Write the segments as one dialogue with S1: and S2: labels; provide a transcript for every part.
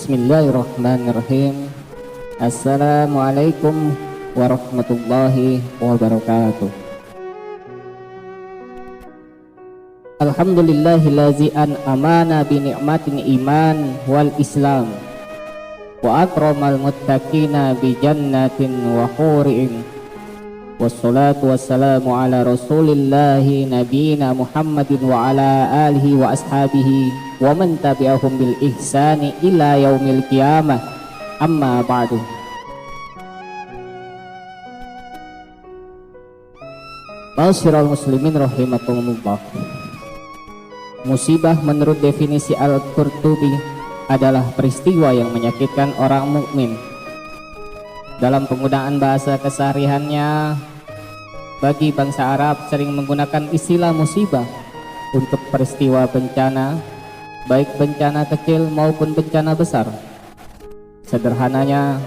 S1: Bismillahirrahmanirrahim. Assalamualaikum warahmatullahi wabarakatuh. Alhamdulillahillazi an'amana bi ni'matin iman wal islam wa akramal muttaqina bi jannatin wa huri'in. Wassalatu wassalamu ala rasulillahi nabiyina Muhammadin wa ala alihi wa ashabihi wa man tabi'ahum bil ihsani ila yaumil qiyamah. Amma ba'du. Ma'asyiral muslimin rahimakumullah. Musibah menurut definisi Al-Qurtubi adalah peristiwa yang menyakitkan orang mukmin. Dalam penggunaan bahasa kesehariannya, bagi bangsa Arab sering menggunakan istilah musibah untuk peristiwa bencana, baik bencana kecil maupun bencana besar. Sederhananya,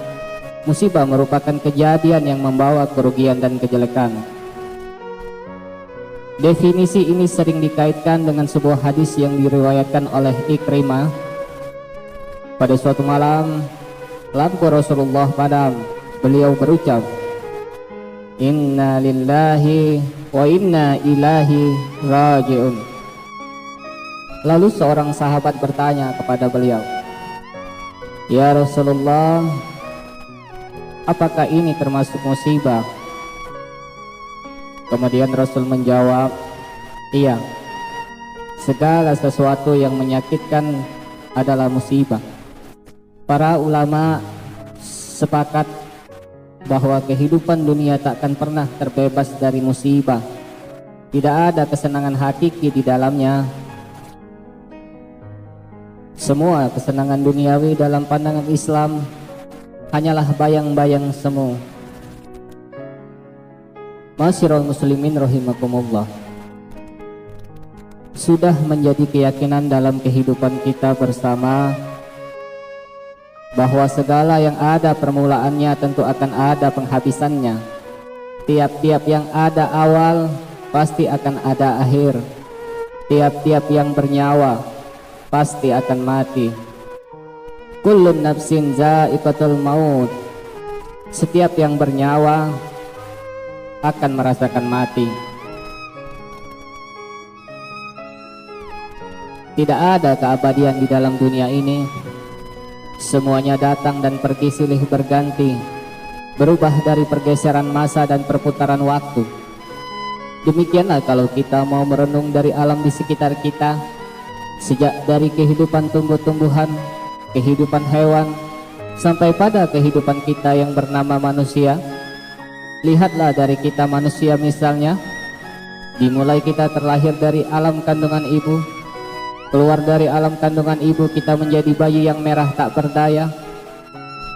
S1: musibah merupakan kejadian yang membawa kerugian dan kejelekan. Definisi ini sering dikaitkan dengan sebuah hadis yang diriwayatkan oleh Ikrimah. Pada suatu malam, lampu Rasulullah padam. Beliau berucap, "Inna lillahi wa inna ilaihi raji'un." Lalu seorang sahabat bertanya kepada beliau, "Ya Rasulullah, apakah ini termasuk musibah?" Kemudian Rasul menjawab, "Iya, segala sesuatu yang menyakitkan adalah musibah." Para ulama sepakat bahwa kehidupan dunia takkan pernah terbebas dari musibah. Tidak ada kesenangan hakiki di dalamnya. Semua kesenangan duniawi dalam pandangan Islam hanyalah bayang-bayang semu. Ma'asyiral muslimin rahimakumullah. Sudah menjadi keyakinan dalam kehidupan kita bersama bahwa segala yang ada permulaannya tentu akan ada penghabisannya. Tiap-tiap yang ada awal pasti akan ada akhir. Tiap-tiap yang bernyawa pasti akan mati. Kullun nafsin za'iqatul maut. Setiap yang bernyawa akan merasakan mati. Tidak ada keabadian di dalam dunia ini. Semuanya datang dan pergi silih berganti, berubah dari pergeseran masa dan perputaran waktu. Demikianlah kalau kita mau merenung dari alam di sekitar kita, sejak dari kehidupan tumbuh-tumbuhan, kehidupan hewan, sampai pada kehidupan kita yang bernama manusia. Lihatlah dari kita manusia misalnya, dimulai kita terlahir dari alam kandungan ibu. Keluar dari alam kandungan ibu kita menjadi bayi yang merah tak berdaya,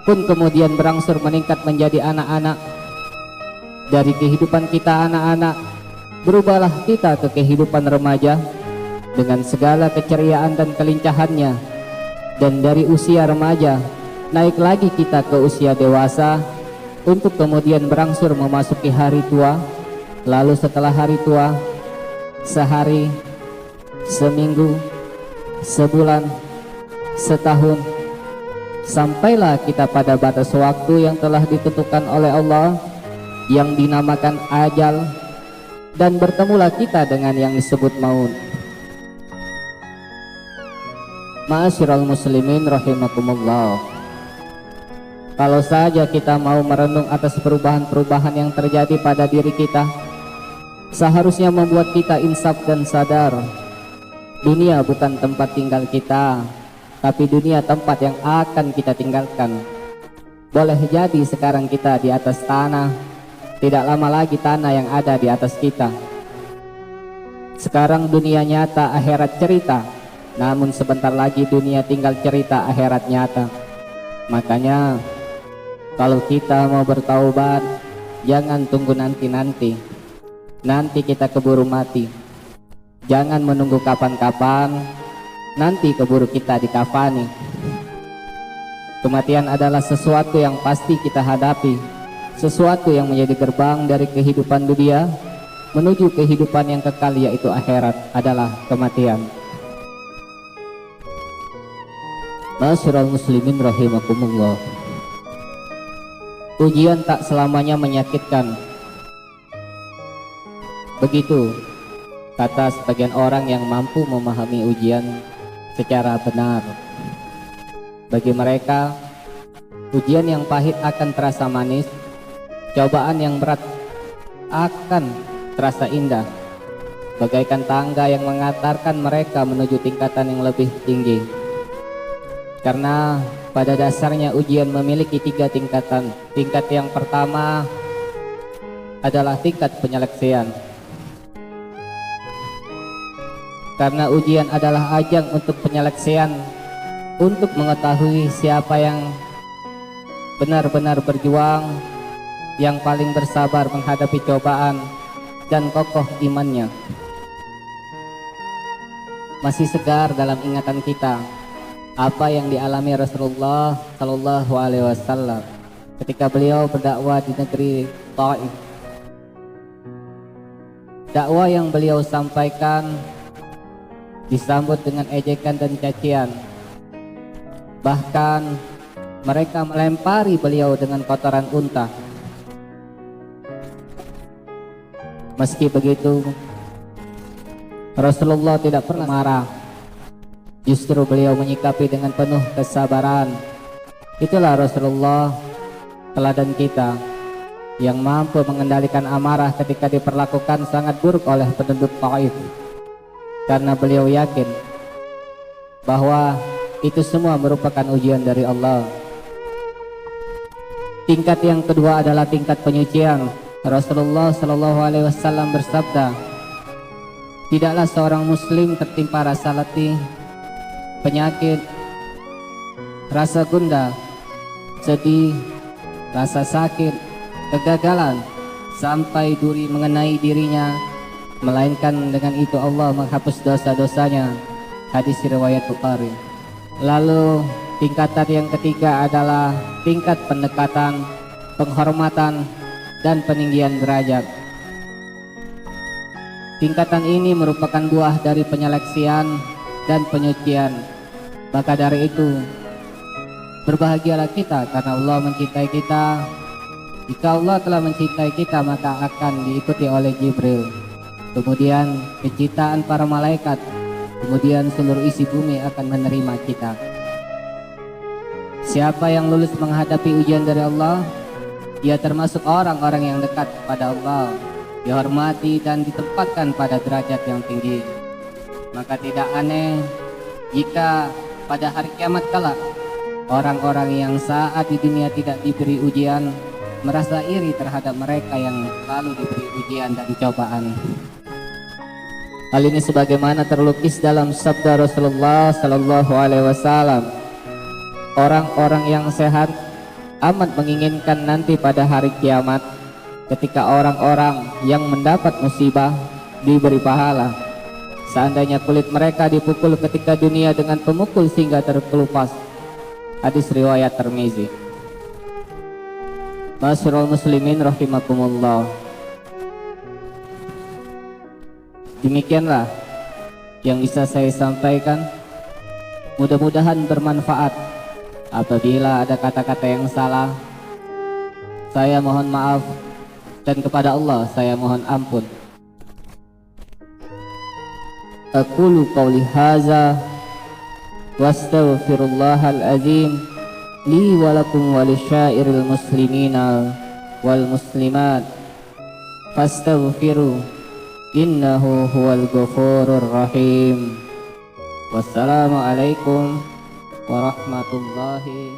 S1: pun kemudian berangsur meningkat menjadi anak-anak. Dari kehidupan kita anak-anak, berubahlah kita ke kehidupan remaja dengan segala keceriaan dan kelincahannya. Dan dari usia remaja, naik lagi kita ke usia dewasa, untuk kemudian berangsur memasuki hari tua. Lalu setelah hari tua, sehari, seminggu, sebulan, setahun, sampailah kita pada batas waktu yang telah ditentukan oleh Allah, yang dinamakan ajal, dan bertemulah kita dengan yang disebut maut. Ma'asyiral muslimin rahimakumullah. Kalau saja kita mau merenung atas perubahan-perubahan yang terjadi pada diri kita, seharusnya membuat kita insaf dan sadar. Dunia bukan tempat tinggal kita, tapi dunia tempat yang akan kita tinggalkan. Boleh jadi sekarang kita di atas tanah, tidak lama lagi tanah yang ada di atas kita. Sekarang dunia nyata, akhirat cerita, namun sebentar lagi dunia tinggal cerita, akhirat nyata. Makanya kalau kita mau bertaubat, jangan tunggu nanti-nanti. Nanti kita keburu mati. Jangan menunggu kapan-kapan, nanti keburu kita dikafani. Kematian adalah sesuatu yang pasti kita hadapi, sesuatu yang menjadi gerbang dari kehidupan dunia menuju kehidupan yang kekal, yaitu akhirat adalah kematian. Ma'asyiral muslimin rahimakumullah. Ujian tak selamanya menyakitkan. Begitu kata sebagian orang yang mampu memahami ujian secara benar. Bagi mereka, ujian yang pahit akan terasa manis, cobaan yang berat akan terasa indah, bagaikan tangga yang mengantarkan mereka menuju tingkatan yang lebih tinggi. Karena pada dasarnya ujian memiliki 3 tingkatan. Tingkat yang pertama adalah tingkat penyeleksian. Karena ujian adalah ajang untuk penyeleksian, untuk mengetahui siapa yang benar-benar berjuang, yang paling bersabar menghadapi cobaan dan kokoh imannya. Masih segar dalam ingatan kita apa yang dialami Rasulullah Shallallahu Alaihi Wasallam ketika beliau berdakwah di negeri Taif. Dakwah yang beliau sampaikan disambut dengan ejekan dan cacian. Bahkan mereka melempari beliau dengan kotoran unta. Meski begitu, Rasulullah tidak pernah marah. Justru beliau menyikapi dengan penuh kesabaran. Itulah Rasulullah, teladan kita, yang mampu mengendalikan amarah ketika diperlakukan sangat buruk oleh penduduk Taif. Karena beliau yakin bahwa itu semua merupakan ujian dari Allah. Tingkat yang kedua adalah tingkat penyucian. Rasulullah Shallallahu Alaihi Wasallam bersabda, tidaklah seorang muslim tertimpa rasa letih, penyakit, rasa gundah, sedih, rasa sakit, kegagalan, sampai duri mengenai dirinya, melainkan dengan itu Allah menghapus dosa-dosanya. Hadis riwayat Bukhari. Lalu tingkatan yang ketiga adalah tingkat pendekatan, penghormatan, dan peninggian derajat. Tingkatan ini merupakan buah dari penyeleksian dan penyucian. Maka dari itu, berbahagialah kita karena Allah mencintai kita. Jika Allah telah mencintai kita, maka akan diikuti oleh Jibril, kemudian penciptaan para malaikat, kemudian seluruh isi bumi akan menerima kita. Siapa yang lulus menghadapi ujian dari Allah, dia termasuk orang-orang yang dekat pada Allah, dihormati dan ditempatkan pada derajat yang tinggi. Maka tidak aneh jika pada hari kiamat kelak orang-orang yang saat di dunia tidak diberi ujian merasa iri terhadap mereka yang lalu diberi ujian dan cobaan. Hal ini sebagaimana terlukis dalam sabda Rasulullah Sallallahu Alaihi Wasallam, orang-orang yang sehat amat menginginkan nanti pada hari kiamat ketika orang-orang yang mendapat musibah diberi pahala. Seandainya kulit mereka dipukul ketika dunia dengan pemukul sehingga terkelupas. Hadis riwayat Tirmizi. Ma'asyiral muslimin rahimakumullah. Demikianlah yang bisa saya sampaikan. Mudah-mudahan bermanfaat. Apabila ada kata-kata yang salah, saya mohon maaf, dan kepada Allah saya mohon ampun. Aqulu qawli hadza wastaghfirullahal azim li wa lakum wa lisyairil muslimina wal muslimat fastaghfiru innahu huwal ghafurur rahim. Wassalamu alaikum warahmatullahi